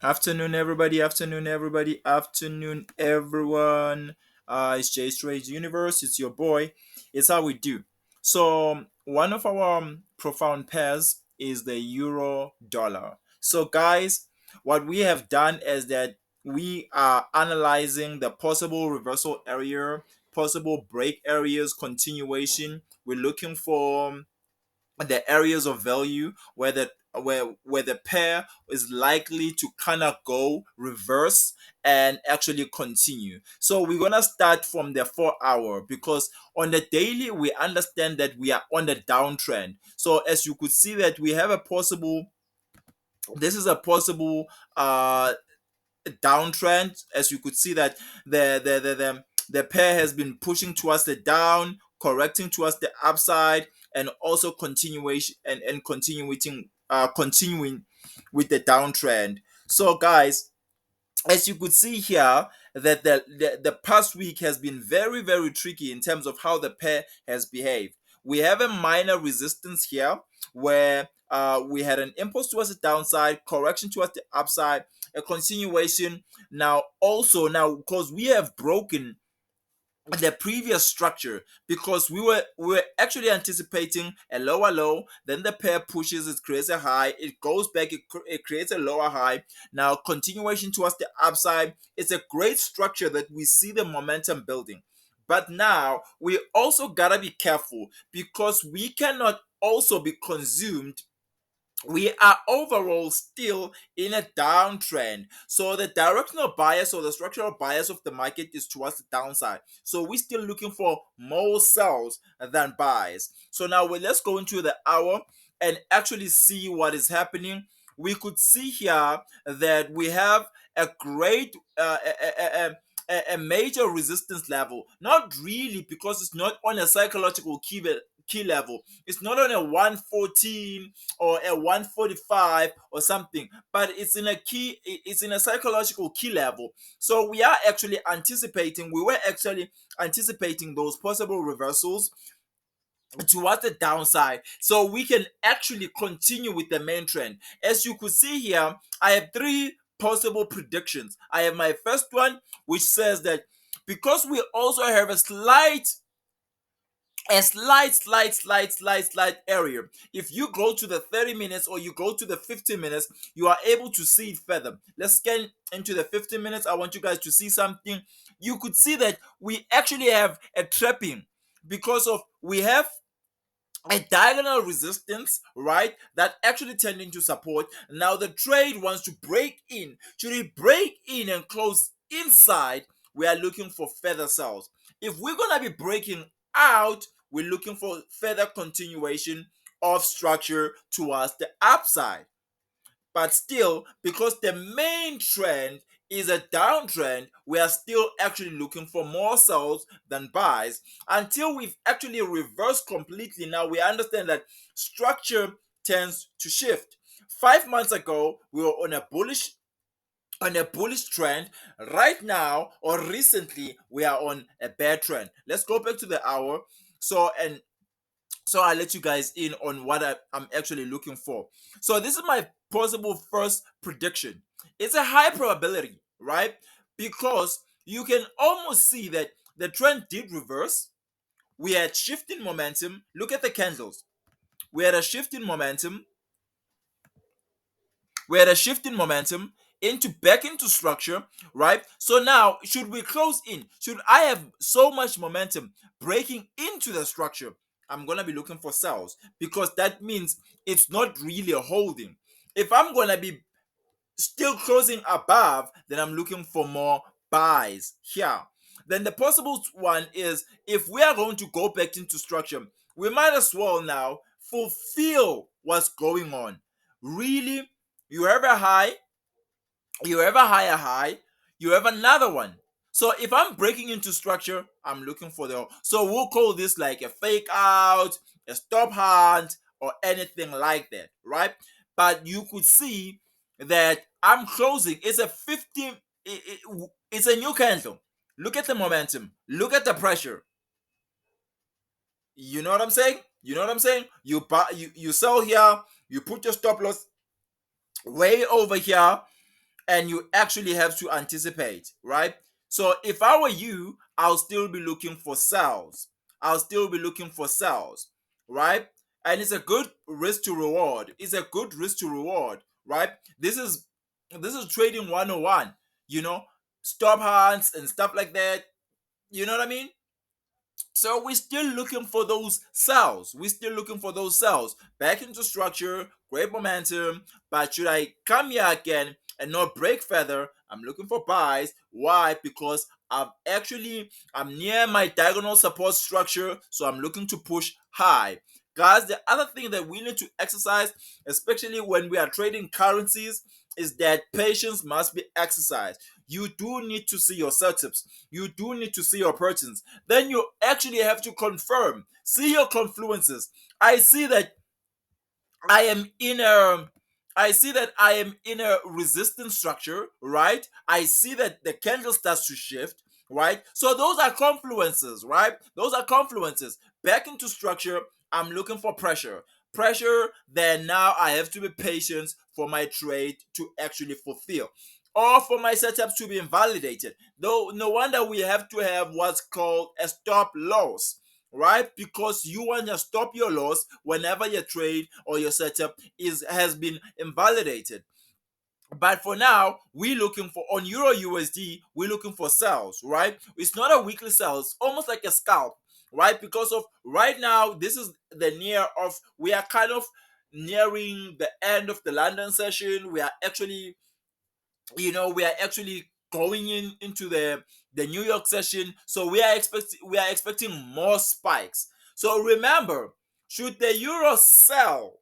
Afternoon, everybody. Afternoon, everybody. Afternoon, everyone. It's J Trade Universe. It's your boy. It's how we do. So, one of our profound pairs is the euro dollar. So, guys, what we have done is that we are analyzing the possible reversal area, possible break areas, continuation. We're looking for the areas of value where the pair is likely to kind of go reverse and actually continue. So we're gonna start from the 4 hour, because on the daily we understand that we are on the downtrend. So as you could see that we have a possible, this is a possible downtrend. As you could see that the pair has been pushing towards the down, correcting towards the upside, and also continuation and continuing with the downtrend. So guys, as you could see here, that the past week has been very tricky in terms of how the pair has behaved. We have a minor resistance here where we had an impulse towards the downside, correction towards the upside, a continuation. Now because we have broken the previous structure, because we were actually anticipating a lower low, then the pair pushes, it creates a high, it goes back, it creates a lower high. Now continuation towards the upside. It's a great structure that we see the momentum building, but now we also gotta be careful, because we cannot also be consumed. We are overall still in a downtrend. So the directional bias or the structural bias of the market is towards the downside. So we're still looking for more sells than buys. So now let's go into the hour and actually see what is happening. We could see here that we have a great a major resistance level. Not really, because it's not on a psychological key level. It's not on a 114 or a 145 or something, but it's in a psychological key level. So we were actually anticipating those possible reversals towards the downside, so we can actually continue with the main trend. As you could see here, I have three possible predictions. I have my first one, which says that because we also have a slight area. If you go to the 30 minutes or you go to the 15 minutes, you are able to see it further. Let's scan into the 15 minutes. I want you guys to see something. You could see that we actually have a trapping, because of we have a diagonal resistance, right? That actually turned into support. Now the trade wants to break in. Should it break in and close inside, we are looking for further sells. If we're gonna be breaking out, we're looking for further continuation of structure towards the upside. But still, because the main trend is a downtrend, we are still actually looking for more sells than buys until we've actually reversed completely. Now we understand that structure tends to shift. 5 months ago, we were on a bullish trend. Right now, or recently, we are on a bear trend. Let's go back to the hour. So I'll let you guys in on what I'm actually looking for. So this is my possible first prediction. It's a high probability, right? Because you can almost see that the trend did reverse. We had shifting momentum. Look at the candles. We had a shift in momentum. We had a shift in momentum into back into structure, right? So now, should we close in? Should I have so much momentum breaking into the structure? I'm gonna be looking for sells, because that means it's not really a holding. If I'm gonna be still closing above, then I'm looking for more buys here. Then the possible one is, if we are going to go back into structure, we might as well now fulfill what's going on. Really, you have a high, you have a higher high, you have another one. So if I'm breaking into structure, I'm looking for so we'll call this like a fake out, a stop hunt, or anything like that, right? But you could see that I'm closing. It's a 50, it's a new candle. Look at the momentum, look at the pressure. You know what I'm saying? You know what I'm saying? You sell here, you put your stop loss way over here, and you actually have to anticipate, right? So if I were you, I'll still be looking for sales. I'll still be looking for sales, right? And it's a good risk to reward. It's a good risk to reward, right? This is trading 101, you know, stop hunts and stuff like that. You know what I mean? So we're still looking for those cells. We're still looking for those cells back into structure, great momentum. But should I come here again and not break further? I'm looking for buys. Why? Because I'm near my diagonal support structure, so I'm looking to push high. Guys, the other thing that we need to exercise, especially when we are trading currencies, is that patience must be exercised. You do need to see your setups. You do need to see your patterns. Then you actually have to confirm. See your confluences. I see that I am in a I see that I am in a resistance structure, right? I see that the candle starts to shift, right? So those are confluences, right? Those are confluences. Back into structure, I'm looking for pressure. Pressure, then now I have to be patient for my trade to actually fulfill or for my setups to be invalidated. Though no wonder we have to have what's called a stop loss, right? Because you want to stop your loss whenever your trade or your setup has been invalidated. But for now, we're looking for on Euro USD, we're looking for sells, right? It's not a weekly sell, it's almost like a scalp, right? Because of right now, this is the we are kind of nearing the end of the London session. We are actually going into the New York session, so we are expecting more spikes. So remember, should the euro sell,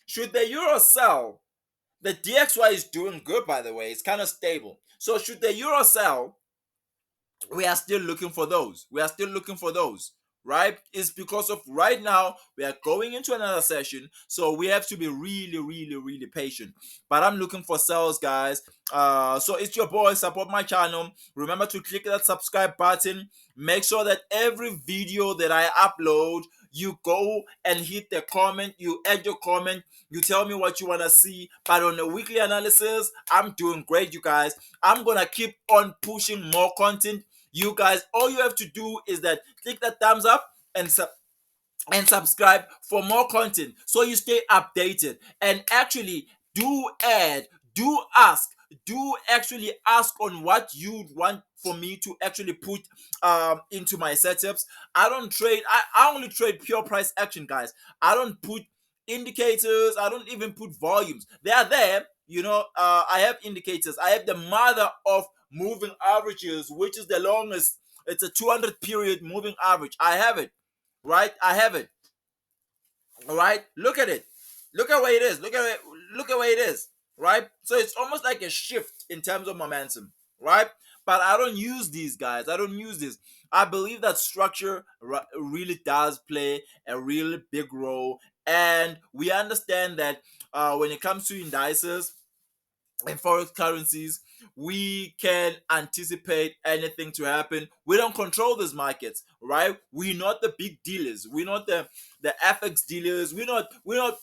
should the euro sell, the DXY is doing good, by the way. It's kind of stable. So should the euro sell, we are still looking for those. We are still looking for those, right? It's because of right now we are going into another session, so we have to be really, really, really patient. But I'm looking for sales, guys. So it's your boy. Support my channel. Remember to click that subscribe button. Make sure that every video that I upload, you go and hit the comment. You add your comment. You tell me what you want to see. But on the weekly analysis, I'm doing great, you guys. I'm gonna keep on pushing more content. You guys, all you have to do is that click that thumbs up and subscribe for more content so you stay updated. And actually do add, do ask, do actually ask on what you want for me to actually put into my setups. I don't trade, I only trade pure price action, guys. I don't put indicators, I don't even put volumes. They are there, I have indicators. I have the mother of moving averages, which is the longest. It's a 200 period moving average. I have it, right? I have it. All right, look at it. Look at where it is. Look at it. Look at where it is. Right. So it's almost like a shift in terms of momentum. Right. But I don't use these, guys. I don't use this. I believe that structure really does play a really big role, and we understand that when it comes to indices in forex currencies, we can anticipate anything to happen. We don't control these markets, right? We're not the big dealers. We're not the FX dealers. We're not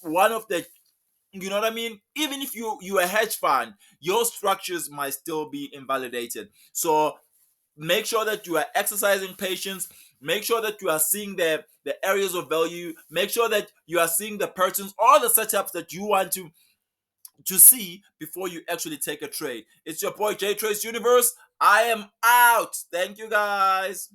one of the, you know what I mean? Even if you're a hedge fund, your structures might still be invalidated. So make sure that you are exercising patience. Make sure that you are seeing the areas of value. Make sure that you are seeing the patterns, all the setups that you want to see before you actually take a trade. It's your boy J Trace Universe. I am out. Thank you, guys.